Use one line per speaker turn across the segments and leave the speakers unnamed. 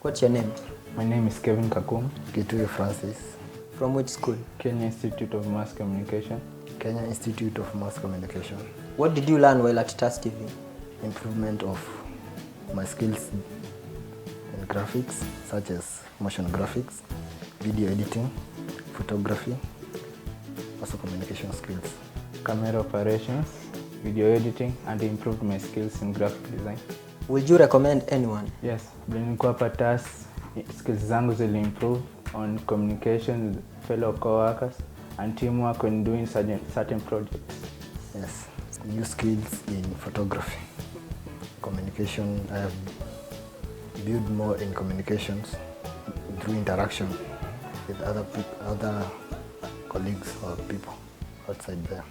What's your name?
My name is Kevin Kakum.
Kitui Francis.
From which school?
Kenya Institute of Mass Communication.
Kenya Institute of Mass Communication.
What did you learn while at TAS TV?
Improvement of my skills in graphics, such as motion graphics, video editing, photography, also communication skills.
Camera operations, video editing, and improved my skills in graphic design.
Would you recommend anyone?
Yes, nilikuwa hapa TAS, skills zangu zili improve on communication with fellow co-workers and teamwork when doing certain projects.
Yes, new skills in photography. Communication, I have built more in communications through interaction with other colleagues or people outside there.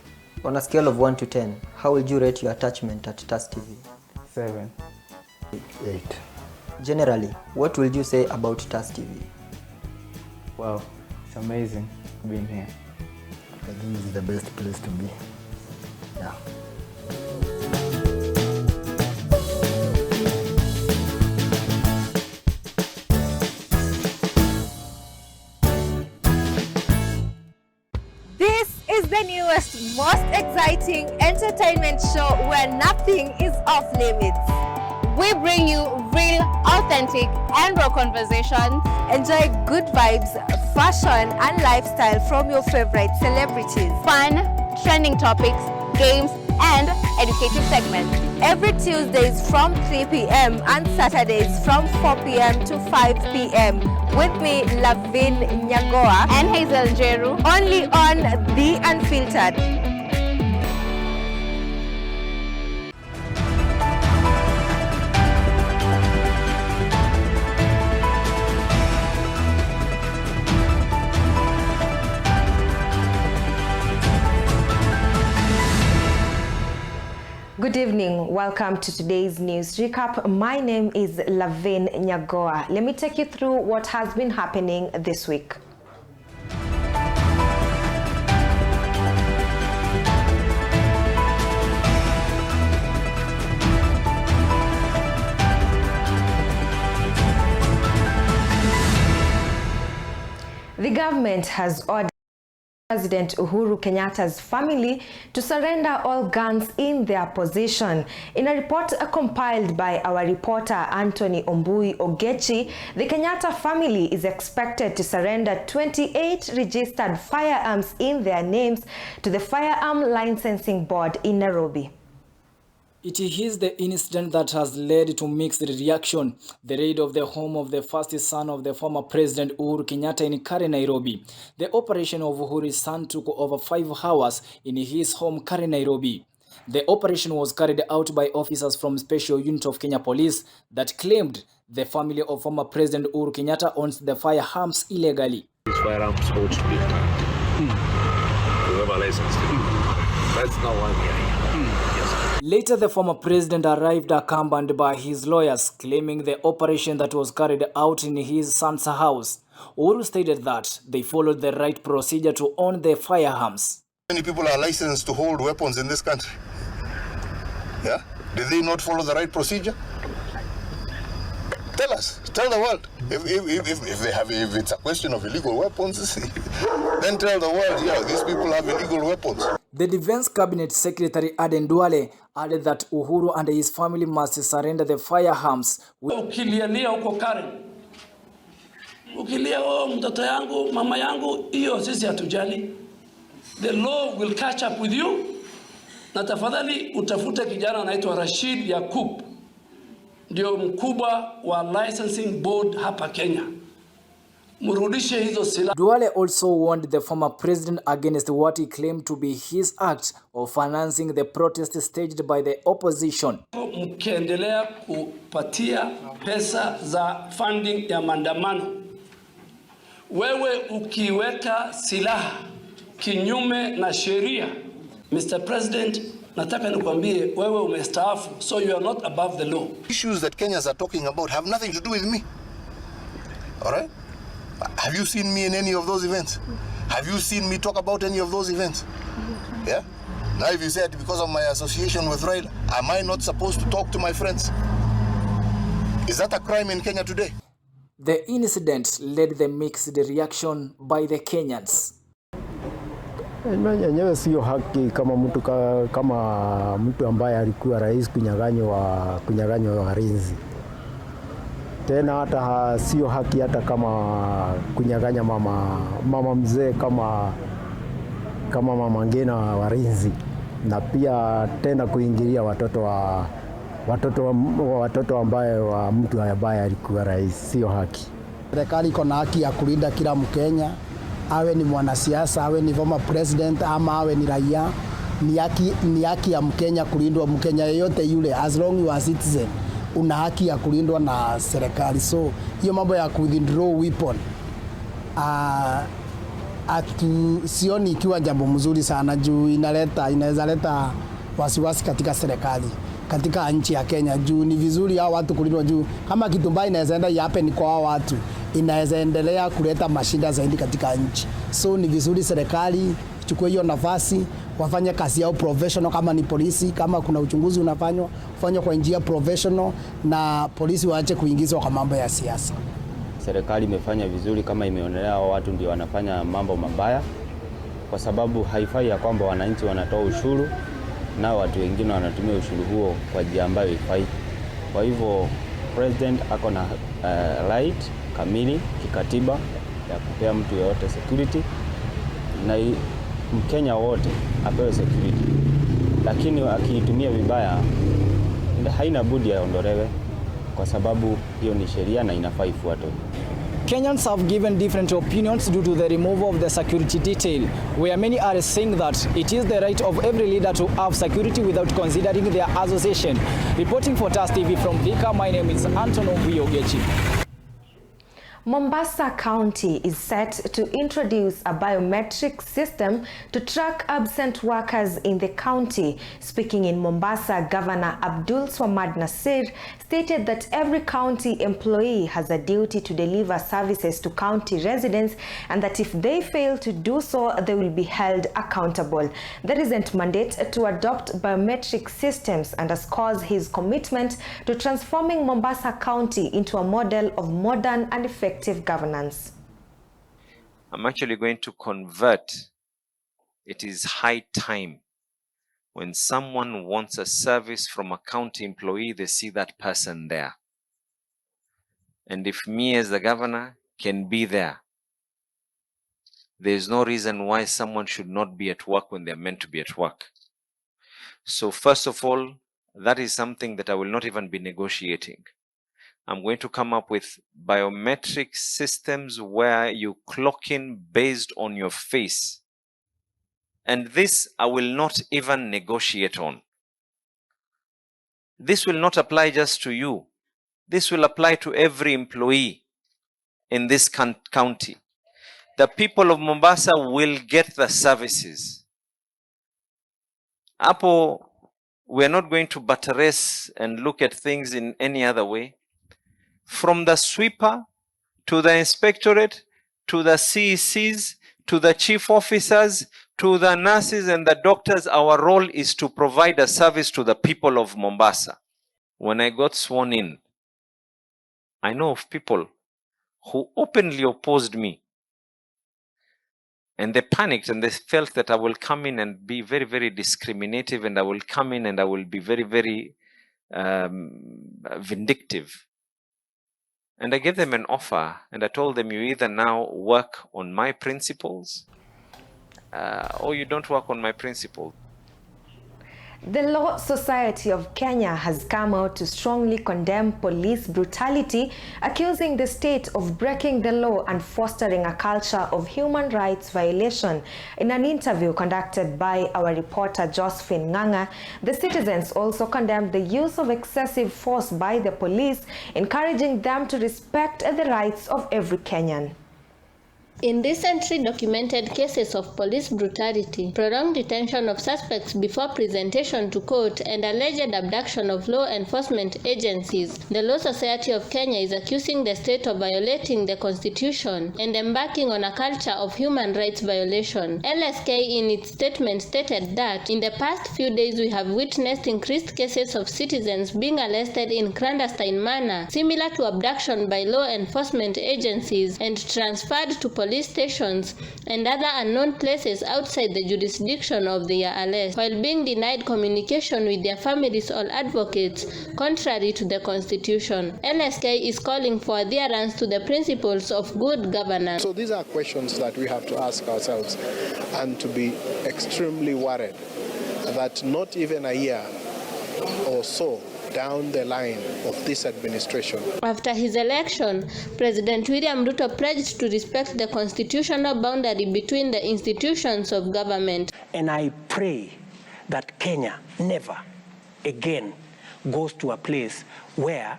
On a scale of 1 to 10, how would you rate your attachment at TAS TV?
7.
8.
Generally, what would you say about TAS TV?
Wow, it's amazing being here.
I think it's the best place to be. Yeah.
This is the newest, most exciting entertainment show where nothing is off limits. We bring you real, authentic, and raw conversations. Enjoy good vibes, fashion, and lifestyle from your favorite celebrities. Fun, trending topics, games, and educative segments. Every Tuesdays from 3 p.m. and Saturdays from 4 p.m. to 5 p.m. With me, Lavin, Nyagowa, and Hazel Jeru. Only on The Unfiltered. Good evening. Welcome to today's news recap. My name is Lavin Nyagowa. Let me take you through what has been happening this week. The government has ordered President Uhuru Kenyatta's family to surrender all guns in their possession. In a report compiled by our reporter Anthony Ombui Ogechi, the Kenyatta family is expected to surrender 28 registered firearms in their names to the Firearm Licensing Board in Nairobi.
It is the incident that has led to mixed reaction. The raid of the home of the first son of the former President Uhuru Kenyatta in Karen, Nairobi. The operation of Uhuru's son took over 5 hours in his home, Karen, Nairobi. The operation was carried out by officers from Special Unit of Kenya Police that claimed the family of former President Uhuru Kenyatta owns the firearms illegally.
These firearms hold to be whoever licensed it. That's not why we are here.
Later, the former president arrived accompanied by his lawyers, claiming the operation that was carried out in his son's house. Uhuru stated that they followed the right procedure to own the firearms.
Many people are licensed to hold weapons in this country. Yeah? Did they not follow the right procedure? Tell us, tell the world. If it's a question of illegal weapons, then tell the world, yeah, these people have illegal weapons.
The Defense Cabinet Secretary Aden Duale added that Uhuru and his family must surrender the firearms.
Ukilialia huko Karen, ukilia mtoto yangu, mama yangu, hiyo sisi hatujali. The law will catch up with you. Na tafadhali utafute kijana anaitwa Rashid Yakub, ndio mkubwa wa licensing board hapa Kenya. Murudishe hizo silaha.
Duale also warned the former president against what he claimed to be his act of financing the protest staged by the opposition.
Mkiendelea kupatia pesa za funding ya maandamano, wewe ukiweka silaha kinyume na sheria, Mr. President, nataka nikwambie wewe umestaafu, so you are not above the law.
Issues that Kenyans are talking about have nothing to do with me. All right? Have you seen me in any of those events? Have you seen me talk about any of those events? Yeah? Now if you said because of my association with Raila, am I not supposed to talk to my friends? Is that a crime in Kenya today?
The incident led the mixed reaction by the Kenyans.
Yenyewe sio haki kama mtu ambaye alikuwa rais kunyang'anywa walinzi. Tena hata sio haki hata kama kunyang'anya mama mzee kama mama ngina walinzi, na pia tena kuingilia watoto ambaye wa mtu ambaye alikuwa rais, sio haki.
Serikali iko na haki ya kulinda kila Mkenya, awe ni mwanasiasa, awe ni former president ama awe ni raia. Ni haki ya Mkenya kulindwa. Mkenya yeyote yule, as long you are citizen, una haki ya kulindwa na serikali. So hiyo mambo ya withdraw weapon sioni ikiwa jambo mzuri sana, juu inaweza leta wasiwasi katika serikali, katika nchi ya Kenya. Juu ni vizuri hao watu kulindwa, juu kama kitu mbaya inaweza enda happen kwa hao watu, inaweza endelea kuleta mashida zaidi katika nchi. So ni vizuri serikali chukue hiyo nafasi, wafanye kazi yao professional. Kama ni polisi, kama kuna uchunguzi unafanywa, ufanywe kwa njia professional, na polisi waache kuingizwa kwa mambo ya siasa.
Serikali imefanya vizuri kama imeonelea watu ndio wanafanya mambo mabaya, kwa sababu haifai ya kwamba wananchi wanatoa ushuru na watu wengine wanatumia ushuru huo kwa njia ambayo haifai. Kwa hivyo president ako na right kamili kikatiba ya kupea mtu yeyote security, na Mkenya wote apewe security, lakini akiitumia vibaya haina budi aondolewe, kwa sababu hiyo ni sheria na inafaa ifuatwe.
Kenyans have given different opinions due to the removal of the security detail, where many are saying that it is the right of every leader to have security without considering their association. Reporting for TAS TV from Thika, my name is Anton Ogechi.
Mombasa County is set to introduce a biometric system to track absent workers in the county. Speaking in Mombasa, Governor Abdul Swamad Nasir stated that every county employee has a duty to deliver services to county residents, and that if they fail to do so, they will be held accountable. The recent mandate to adopt biometric systems underscores his commitment to transforming Mombasa County into a model of modern and effective governance.
I'm actually going to convert. It is high time. When someone wants a service from a county employee, they see that person there. And if me as the governor can be there, there's no reason why someone should not be at work when they're meant to be at work. So first of all, that is something that I will not even be negotiating. I'm going to come up with biometric systems where you clock in based on your face. And this I will not even negotiate on. This will not apply just to you. This will apply to every employee in this county. The people of Mombasa will get the services. Apo, we're not going to buttress and look at things in any other way. From the sweeper to the inspectorate, to the CECs, to the chief officers, to the nurses and the doctors, our role is to provide a service to the people of Mombasa. When I got sworn in, I know of people who openly opposed me. And they panicked and they felt that I will come in and be very, very discriminative, and I will come in and I will be very, very vindictive. And I gave them an offer, and I told them, you either now work on my principles or you don't work on my principles.
The Law Society of Kenya has come out to strongly condemn police brutality, accusing the state of breaking the law and fostering a culture of human rights violation. In an interview conducted by our reporter Josephine Nganga, the citizens also condemned the use of excessive force by the police, encouraging them to respect the rights of every Kenyan.
In recently documented cases of police brutality, prolonged detention of suspects before presentation to court, and alleged abduction of law enforcement agencies, the Law Society of Kenya is accusing the state of violating the Constitution and embarking on a culture of human rights violation. LSK in its statement stated that in the past few days we have witnessed increased cases of citizens being arrested in clandestine manner, similar to abduction by law enforcement agencies, and transferred to police stations and other unknown places outside the jurisdiction of their arrest, while being denied communication with their families or advocates, contrary to the Constitution. LSK is calling for adherence to the principles of good governance.
So these are questions that we have to ask ourselves and to be extremely worried that not even a year or so down the line of this administration.
After his election, President William Ruto pledged to respect the constitutional boundary between the institutions of government.
And I pray that Kenya never again goes to a place where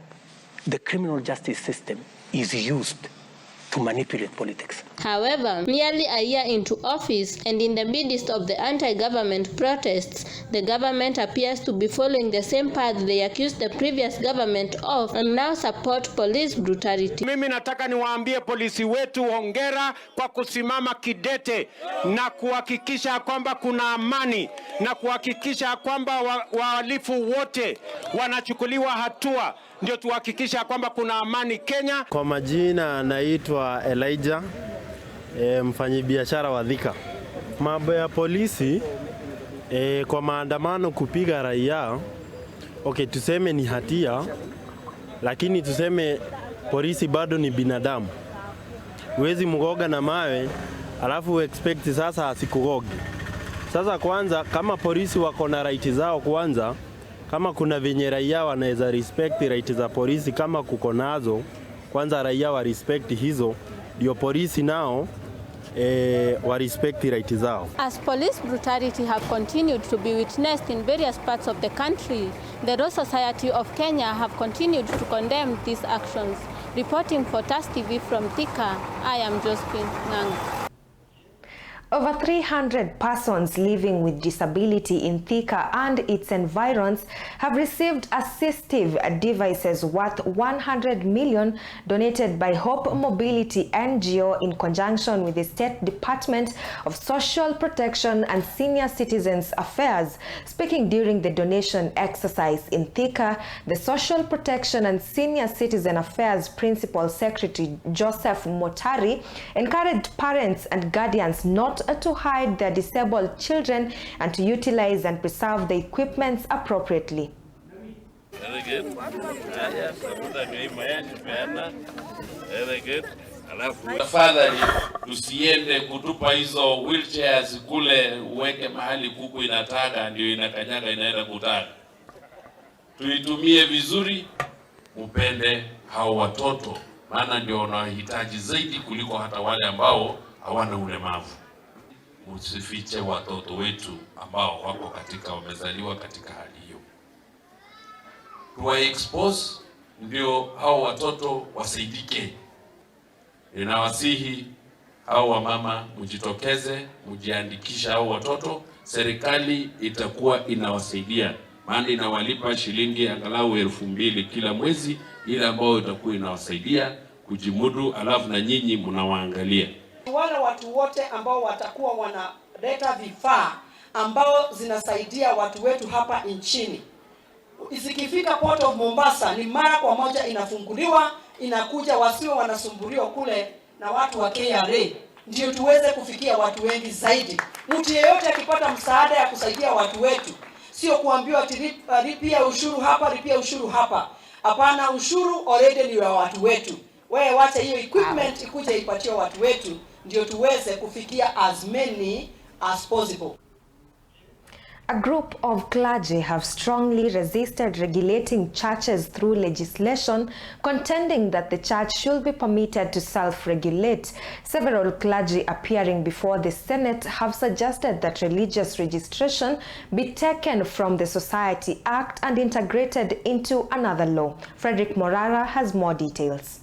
the criminal justice system is used to manipulate politics.
However, nearly a year into office and in the midst of the anti-government protests, the government appears to be following the same path they accused the previous government of and now support police brutality.
Mimi nataka niwaambie polisi wetu hongera kwa kusimama kidete na kuhakikisha kwamba kuna amani na kuhakikisha kwamba wahalifu wote wanachukuliwa hatua, ndio tuhakikisha kwamba kuna amani Kenya.
Kwa majina naitwa Elijah, mfanyibiashara wa Thika. Mambo ya polisi kwa maandamano kupiga raia, okay, tuseme ni hatia, lakini tuseme polisi bado ni binadamu. Huwezi mgoga na mawe alafu expect sasa asikugoge. Sasa kwanza kama polisi wako na right zao, kwanza kama kuna venye raia wanaweza respect right za polisi, kama kuko nazo, kwanza raia wa respect hizo, ndio polisi nao wa respect right zao.
As police brutality have continued to be witnessed in various parts of the country, the Law Society of Kenya have continued to condemn these actions. Reporting for TAS TV from Thika, I am Josephine Ngang.
Over 300 persons living with disability in Thika and its environs have received assistive devices worth 100 million donated by Hope Mobility NGO in conjunction with the State Department of Social Protection and Senior Citizens Affairs. Speaking during the donation exercise in Thika, the Social Protection and Senior Citizen Affairs Principal Secretary Joseph Motari encouraged parents and guardians not to hide their disabled children and to utilize and preserve the equipments appropriately.
Very good. Very good. Tafadhali tusiende kutupa hizo wheelchairs kule, uweke mahali kuku inataka ndio inakanyaga inaenda kutaka. Tuitumie vizuri, upende hao watoto, maana ndio wanahitaji zaidi kuliko hata wale ambao hawana ulemavu. Usifiche watoto wetu ambao wako wamezaliwa katika hali hiyo. Tuwa expose ndio hao watoto wasaidike. Ninawasihi hao wamama mjitokeze, mjiandikisha hao watoto, serikali itakuwa inawasaidia. Maana inawalipa shilingi angalau 2,000 kila mwezi, ile ambayo itakuwa inawasaidia kujimudu, alafu na nyinyi mnawaangalia.
Wale watu wote ambao watakuwa wanaleta vifaa ambao zinasaidia watu wetu hapa nchini. Isikifika Port of Mombasa ni mara kwa moja inafunguliwa, inakuja, wasiwe wanasumbuliwa kule na watu wa KRA, ndio tuweze kufikia watu wengi zaidi. Mtu yeyote akipata msaada ya kusaidia watu wetu, sio kuambiwa lipia ushuru hapa, lipia ushuru hapa. Hapana, ushuru already ni wa watu wetu. Wewe wacha hiyo equipment ikuje ipatie watu wetu, ndio tuweze kufikia as many as possible.
A group of clergy have strongly resisted regulating churches through legislation, contending that the church should be permitted to self-regulate. Several clergy appearing before the Senate have suggested that religious registration be taken from the Society Act and integrated into another law. Frederick Morara has more details.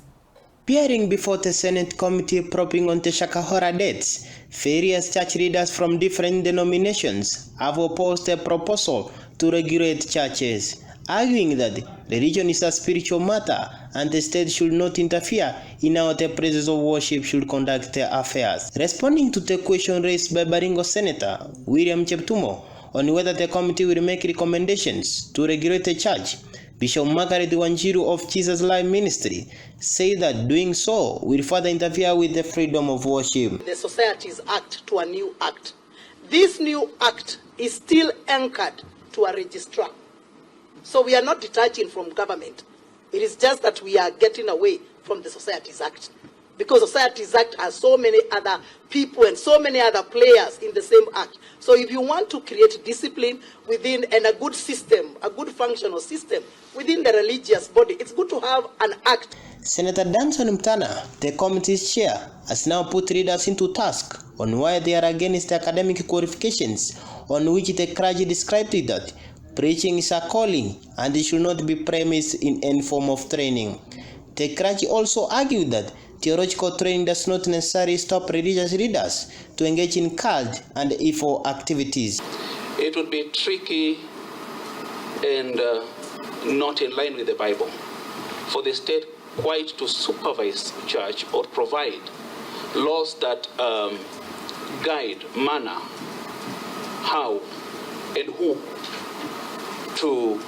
Appearing before the Senate committee probing on the Shakahora deaths, various church leaders from different denominations have opposed a proposal to regulate churches, arguing that religion is a spiritual matter and the state should not interfere in how the places of worship should conduct their affairs. Responding to the question raised by Baringo Senator William Cheptumo on whether the committee will make recommendations to regulate the church, Bishop Margaret Wanjiru of Jesus Life Ministry said that doing so will further interfere with the freedom of worship.
The Societies Act to a new act. This new act is still anchored to a registrar. So we are not detaching from government. It is just that we are getting away from the Societies Act. Because the Societies Act has so many other people and so many other players in the same act. So if you want to create discipline within and a good system, a good functional system within the religious body, it's good to have an act.
Senator Danson Mtana, the committee's chair, has now put leaders into task on why they are against the academic qualifications, on which the clergy described it that preaching is a calling and it should not be premised in any form of training. The clergy also argued that theological training does not necessarily stop religious leaders to engage in cult and evil activities.
It would be tricky and not in line with the Bible for the state quite to supervise church or provide laws that guide manner, how and who to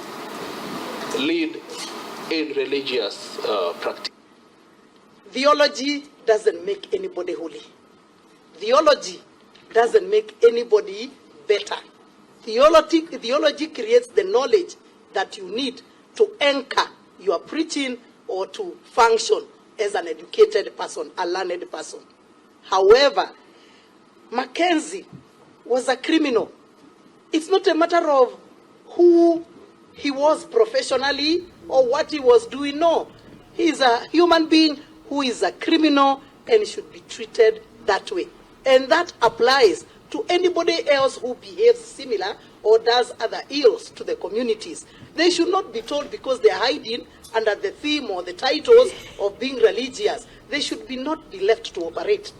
lead in religious practice.
Theology doesn't make anybody holy. Theology doesn't make anybody better. Theology creates the knowledge that you need to anchor your preaching or to function as an educated person, a learned person. However, Mackenzie was a criminal. It's not a matter of who he was professionally or what he was doing. No, he is a human being who is a criminal and should be treated that way. And that applies to anybody else who behaves similar or does other ills to the communities. They should not be told because they are hiding under the theme or the titles of being religious. They should not be left to operate.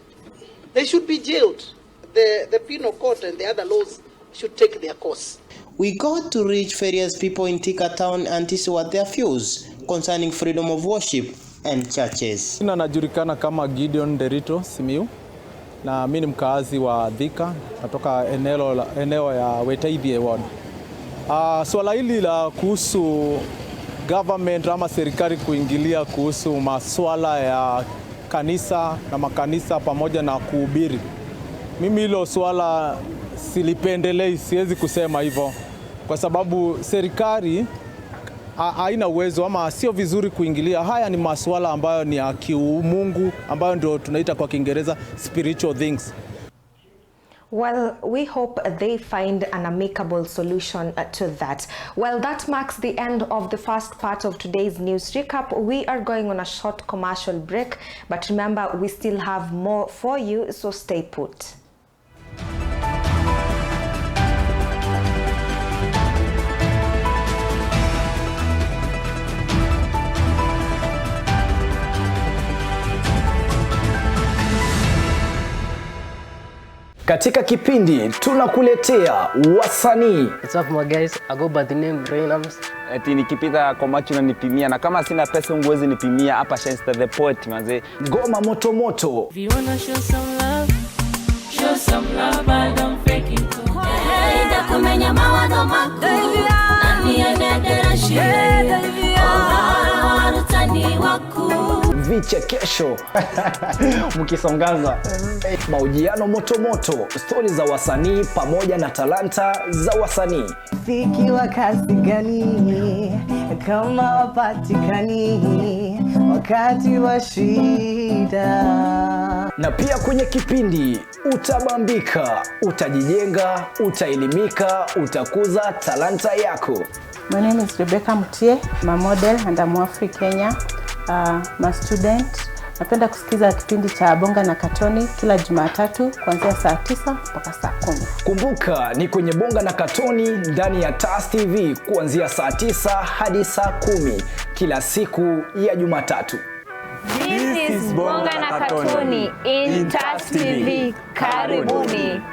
They should be jailed. The penal code and the other laws should take their course.
We got to reach various people in Thika Town and see what their views concerning freedom of worship and churches.
Najulikana kama Gideon Derito Simiu na mimi ni mkaazi wa Thika, natoka eneo ya Wetaithie ward. Swala hili la kuhusu government ama serikali kuingilia kuhusu masuala ya kanisa na makanisa pamoja na kuhubiri, mimi hilo swala silipendelei, siwezi kusema hivyo, kwa sababu serikali haina uwezo ama sio vizuri kuingilia. Haya ni masuala ambayo ni ya kiumungu, ambayo ndio tunaita kwa Kiingereza spiritual things.
Well, we hope they find an amicable solution to that. Well, that marks the end of the first part of today's news recap. We are going on a short commercial break, but remember, we still have more for you, so stay put.
Katika kipindi tunakuletea wasanii.
What's up my guys? I go by the name Rainams.
Eti nikipita kwa macho na nipimia, na kama sina pesa unguwezi nipimia. Hapa Shenster the Poet manze.
Ngoma moto moto.
If you wanna show some love, show some love, I don't fake it. Hey, da kumenya mawazo mako. Na niendelea shule. Oh, warutani wako.
Vichekesho mkisongaza, mahojiano moto moto, stori za wasanii pamoja na talanta za wasanii.
Fiki wa kazi gani kama wapatikani wakati wa shida.
Na pia kwenye kipindi utabambika, utajijenga, utaelimika, utakuza talanta yako.
My name is Rebecca Mutie, I'm a model and I'm Afri Kenya. My student. Napenda kusikiza kipindi cha Bonga na Katoni kila Jumatatu kuanzia saa 9 mpaka saa 10.
Kumbuka ni kwenye Bonga na Katoni ndani ya TAS TV kuanzia saa 9 hadi saa 10 kila siku ya Jumatatu.
is Bonga na Katoni in TAS TV. Karibuni.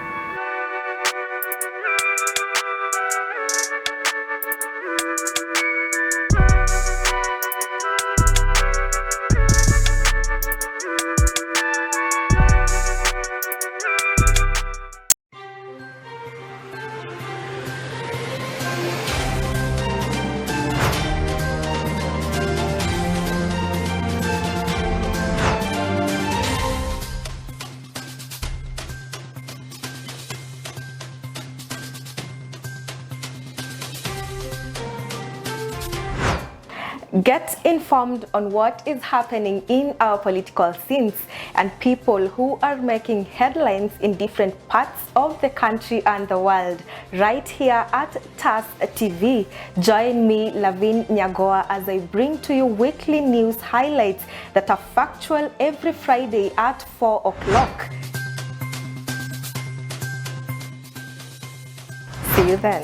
Get informed on what is happening in our political scenes and people who are making headlines in different parts of the country and the world right here at TAS TV. Join me, Lavin Nyagowa, as I bring to you weekly news highlights that are factual every Friday at 4 o'clock. See you then.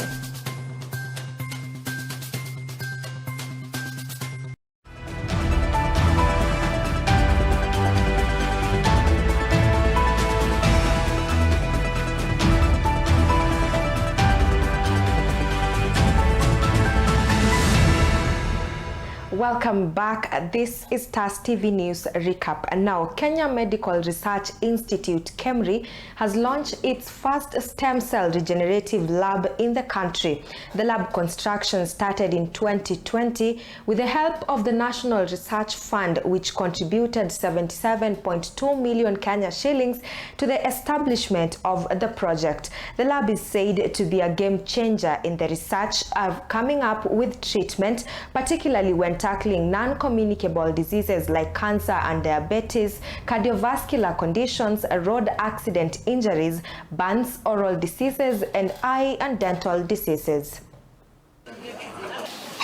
Welcome back. This is TAS TV News Recap. And now, Kenya Medical Research Institute, KEMRI, has launched its first stem cell regenerative lab in the country. The lab construction started in 2020 with the help of the National Research Fund, which contributed 77.2 million Kenya shillings to the establishment of the project. The lab is said to be a game changer in the research of coming up with treatment, particularly when tackling non-communicable diseases like cancer and diabetes, cardiovascular conditions, road accident injuries, burns, oral diseases, and eye and dental diseases.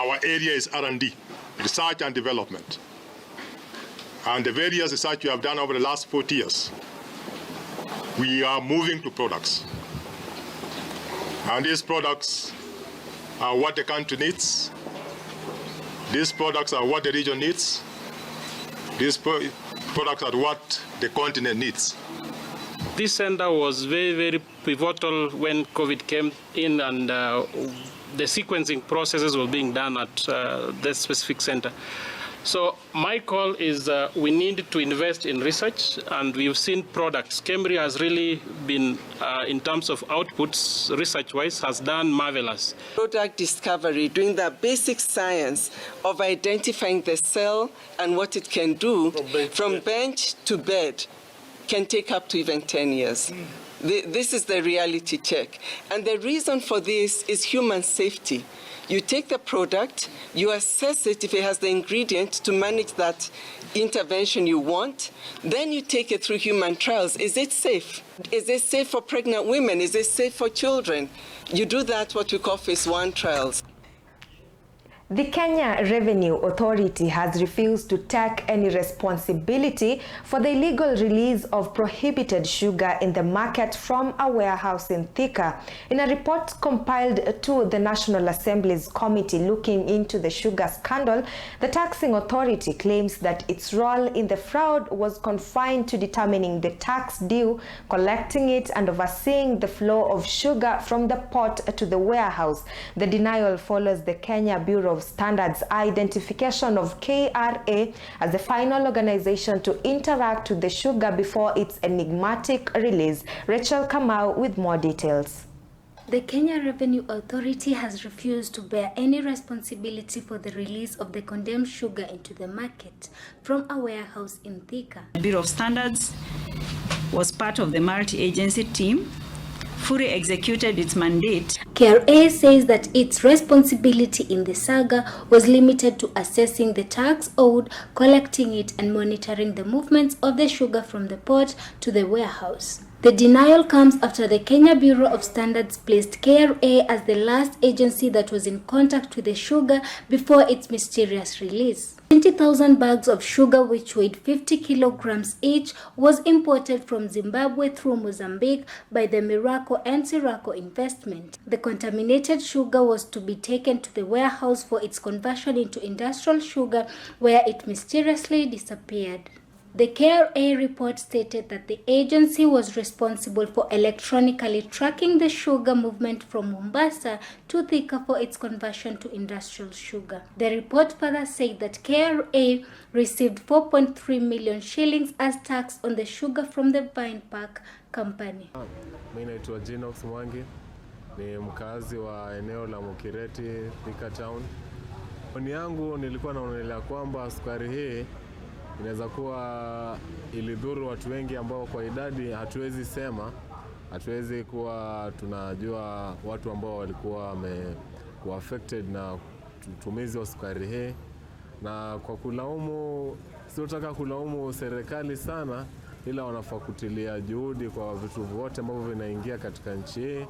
Our area is R&D, research and development. And the various research we have done over the last 40 years, we are moving to products. And these products are what the country needs. These products are what the region needs. These products are what the continent needs.
This center was very, very pivotal when COVID came in and the sequencing processes were being done at this specific center. So my call is we need to invest in research, and we've seen products. KEMRI has really been, in terms of outputs, research-wise, has done marvelous.
Product discovery, doing the basic science of identifying the cell and what it can do from bench to bed can take up to even 10 years. This is the reality check. And the reason for this is human safety. You take the product, you assess it if it has the ingredient to manage that intervention you want, then you take it through human trials. Is it safe? Is it safe for pregnant women? Is it safe for children? You do that, what we call phase 1 trials.
The Kenya Revenue Authority has refused to take any responsibility for the illegal release of prohibited sugar in the market from a warehouse in Thika. In a report compiled to the National Assembly's committee looking into the sugar scandal, the taxing authority claims that its role in the fraud was confined to determining the tax due, collecting it, and overseeing the flow of sugar from the port to the warehouse. The denial follows the Kenya Bureau of Standards identification of KRA as the final organization to interact with the sugar before its enigmatic release. Rachel Kamau with more details.
The Kenya Revenue Authority has refused to bear any responsibility for the release of the condemned sugar into the market from a warehouse in Thika.
The Bureau of Standards was part of the multi-agency team, fully executed its mandate.
KRA says that its responsibility in the saga was limited to assessing the tax owed, collecting it, and monitoring the movements of the sugar from the port to the warehouse. The denial comes after the Kenya Bureau of Standards placed KRA as the last agency that was in contact with the sugar before its mysterious release. 20,000 bags of sugar, which weighed 50 kilograms each, was imported from Zimbabwe through Mozambique by the Miracle and Sirako investment. The contaminated sugar was to be taken to the warehouse for its conversion into industrial sugar, where it mysteriously disappeared. The KRA report stated that the agency was responsible for electronically tracking the sugar movement from Mombasa to Thika for its conversion to industrial sugar. The report further said that KRA received 4.3 million shillings as tax on the sugar from the Vine Park company.
Mimi naitwa Genox Mwangi, ni mkazi wa eneo la Mukireti, Thika Town. Maoni yangu nilikuwa naonelea kwamba sukari hii inaweza kuwa ilidhuru watu wengi ambao kwa idadi hatuwezi sema, hatuwezi kuwa tunajua watu ambao walikuwa wamekuwa affected na utumizi wa sukari hii. Na kwa kulaumu, siotaka kulaumu serikali sana, ila wanafaa kutilia juhudi kwa vitu vyote ambavyo vinaingia katika nchi hii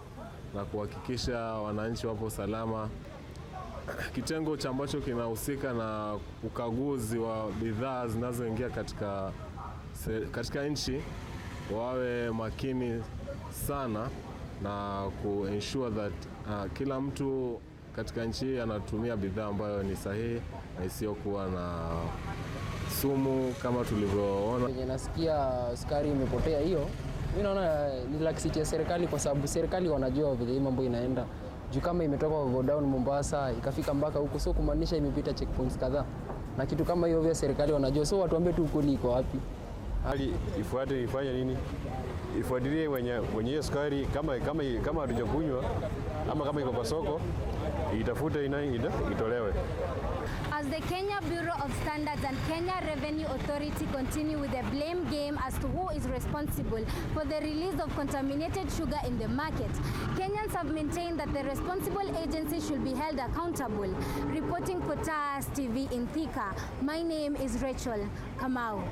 na kuhakikisha wananchi wapo salama. Kitengo cha ambacho kinahusika na ukaguzi wa bidhaa zinazoingia katika nchi wawe makini sana na ku-ensure that kila mtu katika nchi hii anatumia bidhaa ambayo ni sahihi na isiyokuwa na sumu kama tulivyoona.
Nasikia sukari imepotea hiyo. Mimi naona ni laxity ya serikali kwa sababu serikali wanajua vile hii mambo inaenda. Juu kama imetoka over down Mombasa ikafika mpaka huko, so kumaanisha imepita checkpoints kadhaa. Na kitu kama hiyo vya serikali wanajua, so watuambie tu ukweli iko wapi.
Hali ifuate ifanye nini? Ifuatilie wenye hiyo sukari kama hatujakunywa ama kama iko kwa soko itafute itolewe.
As the Kenya Bureau of Standards and Kenya Revenue Authority continue with the blame game as to who is responsible for the release of contaminated sugar in the market, Kenyans have maintained that the responsible agency should be held accountable. Reporting for TAS TV in Thika, my name is Rachel Kamau.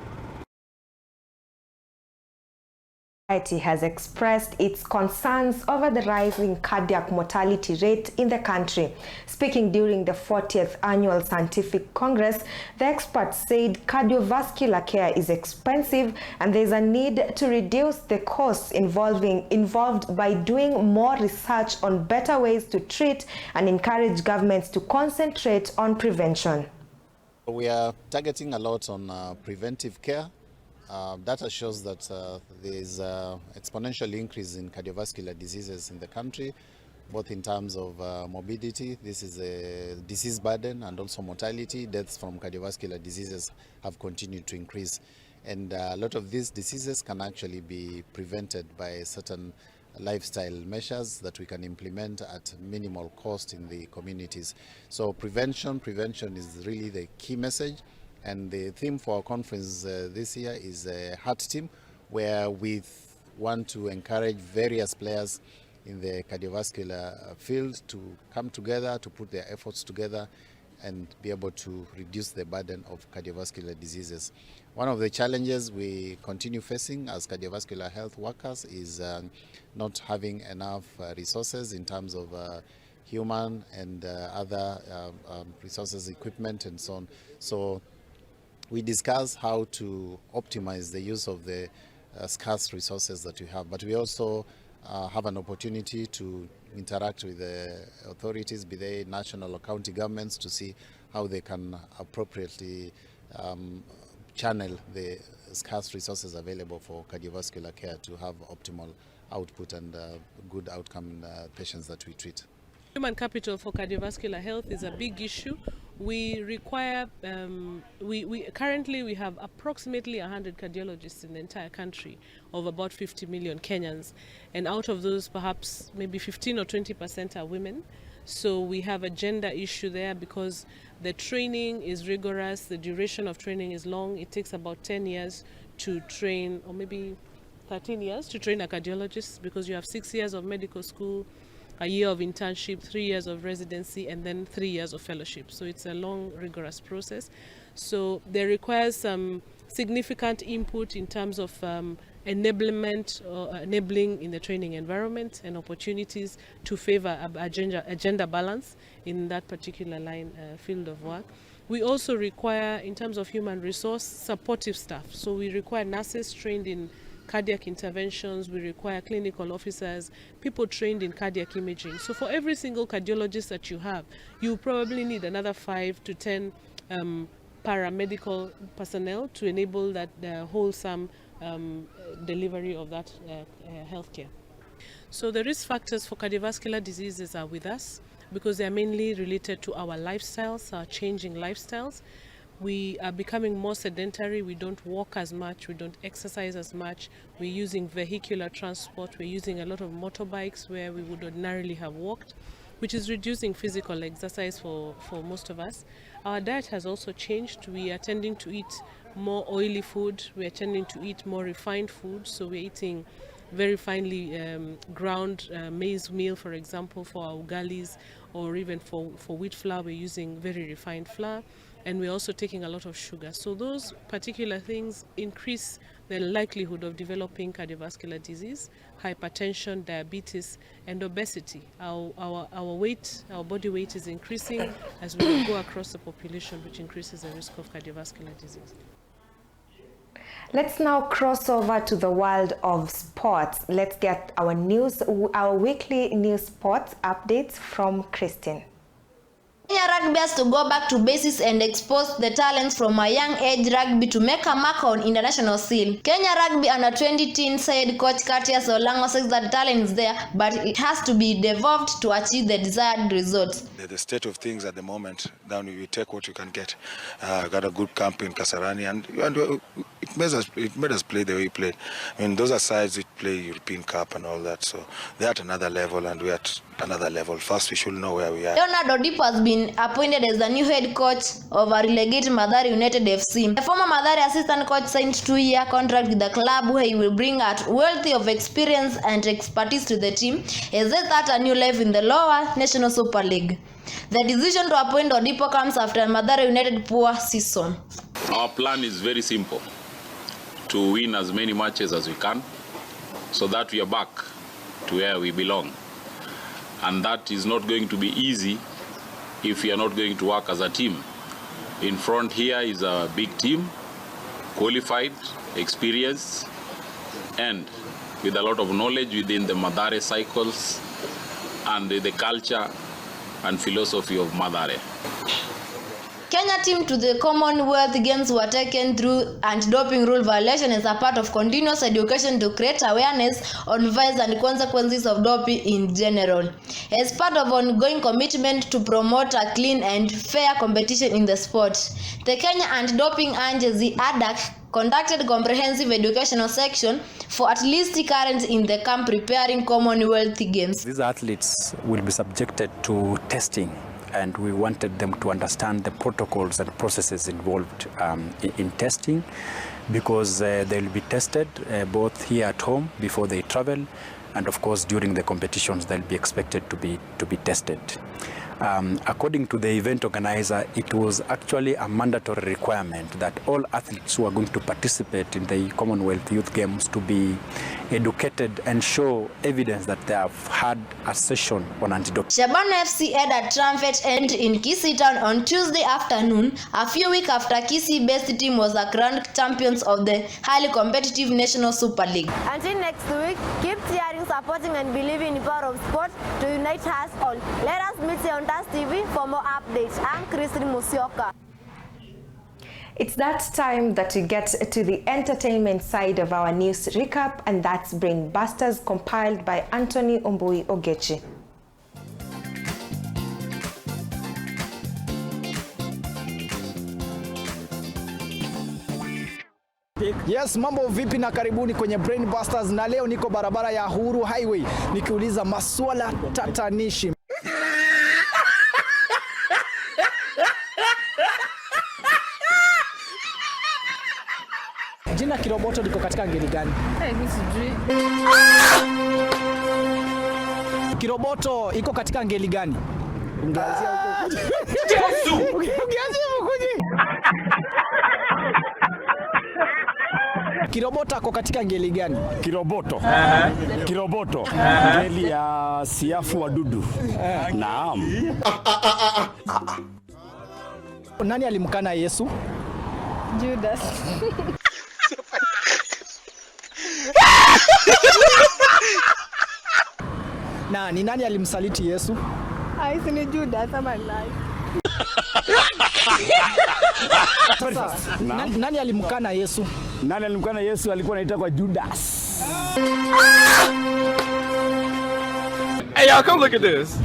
Society has expressed its concerns over the rising cardiac mortality rate in the country. Speaking during the 40th Annual Scientific Congress, the experts said cardiovascular care is expensive and there is a need to reduce the costs involved by doing more research on better ways to treat and encourage governments to concentrate on prevention.
We are targeting a lot on preventive care. Data shows that there is an exponential increase in cardiovascular diseases in the country, both in terms of morbidity, this is a disease burden, and also mortality. Deaths from cardiovascular diseases have continued to increase. And a lot of these diseases can actually be prevented by certain lifestyle measures that we can implement at minimal cost in the communities. So prevention is really the key message. And the theme for our conference this year is a heart team, where we want to encourage various players in the cardiovascular field to come together, to put their efforts together and be able to reduce the burden of cardiovascular diseases. One of the challenges we continue facing as cardiovascular health workers is not having enough resources in terms of human and other resources, equipment and so on. So we discuss how to optimize the use of the scarce resources that we have, but we also have an opportunity to interact with the authorities, be they national or county governments, to see how they can appropriately channel the scarce resources available for cardiovascular care to have optimal output and good outcome in the patients that we treat.
Human capital for cardiovascular health is a big issue. We require, currently we have approximately 100 cardiologists in the entire country of about 50 million Kenyans. And out of those, perhaps maybe 15 or 20% are women. So we have a gender issue there because the training is rigorous, the duration of training is long. It takes about 10 years to train, or maybe 13 years to train a cardiologist, because you have 6 years of medical school, a year of internship, 3 years of residency, and then 3 years of fellowship. So it's a long, rigorous process. So there requires some significant input in terms of enablement or enabling in the training environment and opportunities to favor a gender balance in that particular field of work. We also require, in terms of human resource, supportive staff. So we require nurses trained in cardiac interventions, we require clinical officers, people trained in cardiac imaging. So for every single cardiologist that you have, you probably need another 5 to 10 paramedical personnel to enable that wholesome delivery of that healthcare. So the risk factors for cardiovascular diseases are with us because they are mainly related to our lifestyles, our changing lifestyles. We are becoming more sedentary, we don't walk as much, we don't exercise as much, we're using vehicular transport, we're using a lot of motorbikes where we would ordinarily have walked, which is reducing physical exercise for most of us. Our diet has also changed. We are tending to eat more oily food, we are tending to eat more refined food, so we're eating very finely ground maize meal, for example, for our ugalis, or even for wheat flour, we're using very refined flour, and we're also taking a lot of sugar. So those particular things increase the likelihood of developing cardiovascular disease, hypertension, diabetes, and obesity. Our weight, our body weight is increasing as we go across the population, which increases the risk of cardiovascular disease.
Let's now cross over to the world of sports. Let's get our weekly news sports updates from Christine.
Kenya Rugby has to go back to basics and expose the talents from a young age rugby to make a mark on international scene. Kenya Rugby under 20 teen side coach Katias Olango says that talent is there, but it has to be developed to achieve the desired results.
The state of things at the moment, then we take what you can get. Got a good camp in Kasarani, and it made us play the way we played. I mean, those are sides which play European Cup and all that, so they're at another level and we're at another level. First, we should know where we are.
Leonard Odipo has been appointed as the new head coach of a relegated Mathare United FC. The former Mathare assistant coach signed a 2-year contract with the club where he will bring a wealth of experience and expertise to the team as they start a new life in the lower National Super League. The decision to appoint Odipo comes after Mathare United's poor season.
Our plan is very simple: to win as many matches as we can so that we are back to where we belong. And that is not going to be easy if we are not going to work as a team. In front here is a big team, qualified, experienced, and with a lot of knowledge within the Mathare cycles and the culture and philosophy of Mathare.
Kenya team to the Commonwealth Games were taken through anti-doping rule violation as a part of continuous education to create awareness on vice and consequences of doping in general. As part of ongoing commitment to promote a clean and fair competition in the sport, the Kenya Anti-Doping Agency ADAC conducted comprehensive educational section for at least currents in the camp preparing Commonwealth Games.
These athletes will be subjected to testing, and we wanted them to understand the protocols and processes involved in testing, because they'll be tested both here at home before they travel, and of course during the competitions they'll be expected to be tested. According to the event organizer, it was actually a mandatory requirement that all athletes who are going to participate in the Commonwealth Youth Games to be educated and show evidence that they have had a session on anti-doping.
Shabana FC had a triumphant end in Kisii Town on Tuesday afternoon, a few weeks after Kisii-based team was crowned champions of the highly competitive National Super League.
Until next week, keep cheering, supporting and believing in the power of sport to unite us all. Let us meet you on TAS TV for more updates. I'm Christine Musioka.
It's that time that we get to the entertainment side of our news recap, and that's Brain Busters, compiled by Anthony Ombui Ogechi.
Yes, mambo vipi na karibuni kwenye Brain Busters, na leo niko barabara ya Uhuru Highway nikiuliza maswala tatanishi. Jina kiroboto liko katika ngeli gani?
Mimi sijui.
Kiroboto iko katika ngeli gani? Ungeanzia huko. Yesu! Ungeanzia huko. Kiroboto ako katika ngeli gani?
Kiroboto. Kiroboto. Ngeli ya siafu wa dudu. Naam.
Nani alimkana Yesu?
Judas.
Na ni nani alimsaliti Yesu?
Ai, si ni Judas ama nani?
Nani alimkana Yesu?
Nani alimkana Yesu? Alikuwa anaitwa kwa Judas.
Hey y'all, come look at this.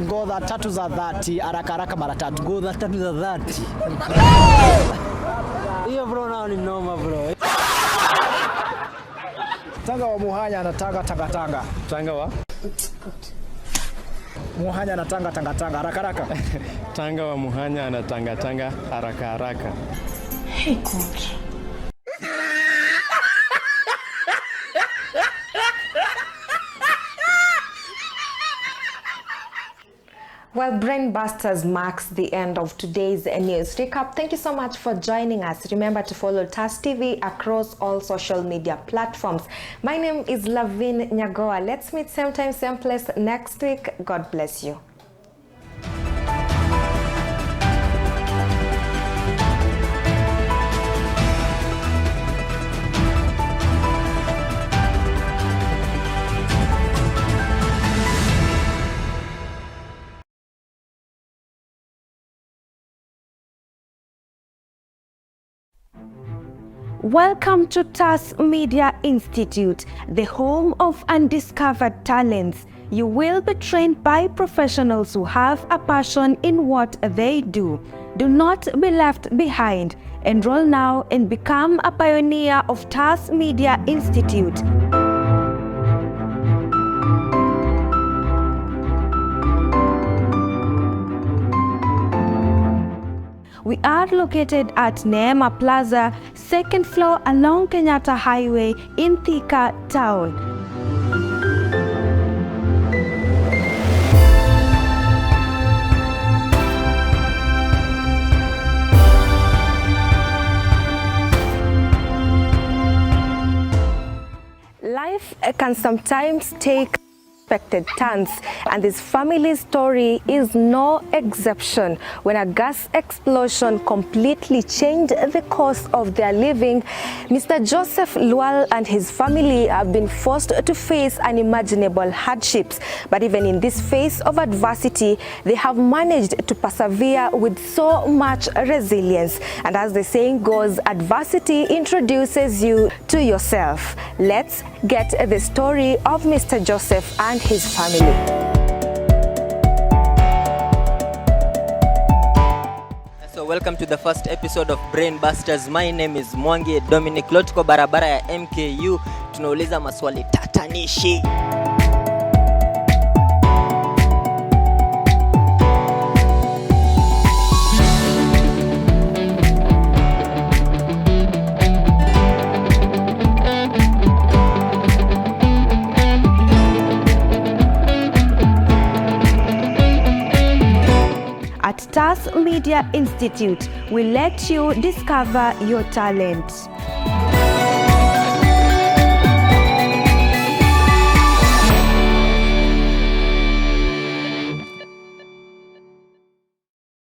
Ngodha 3 za 30 haraka mara 3.
Ngodha 3 za 30. Hiyo bro nao ni noma bro.
Tanga wa Muhanya anatanga tanga.
Tanga wa?
Muhanya anatanga tanga haraka.
Tanga wa Muhanya anatanga haraka.
Hey God.
Well, Brainbusters marks the end of today's news recap. Thank you so much for joining us. Remember to follow TAS TV across all social media platforms. My name is Lavin Nyagowa. Let's meet same time, same place next week. God bless you. Welcome to TAS Media Institute, the home of undiscovered talents. You will be trained by professionals who have a passion in what they do. Do not be left behind. Enroll now and become a pioneer of TAS Media Institute. We are located at Neema Plaza, 2nd floor along Kenyatta Highway in Thika Town. Life can sometimes take unexpected turns, and this family's story is no exception. When a gas explosion completely changed the course of their living, Mr. Joseph Lual and his family have been forced to face unimaginable hardships. But even in this phase of adversity, they have managed to persevere with so much resilience. And as the saying goes, adversity introduces you to yourself. Let's get the story of Mr. Joseph and his family.
So welcome to the first episode of Brainbusters. My name is Mwangi Dominic. Leo tuko barabara ya MKU, tunauliza maswali tatanishi.
At TAS Media Institute, we let you discover your talent.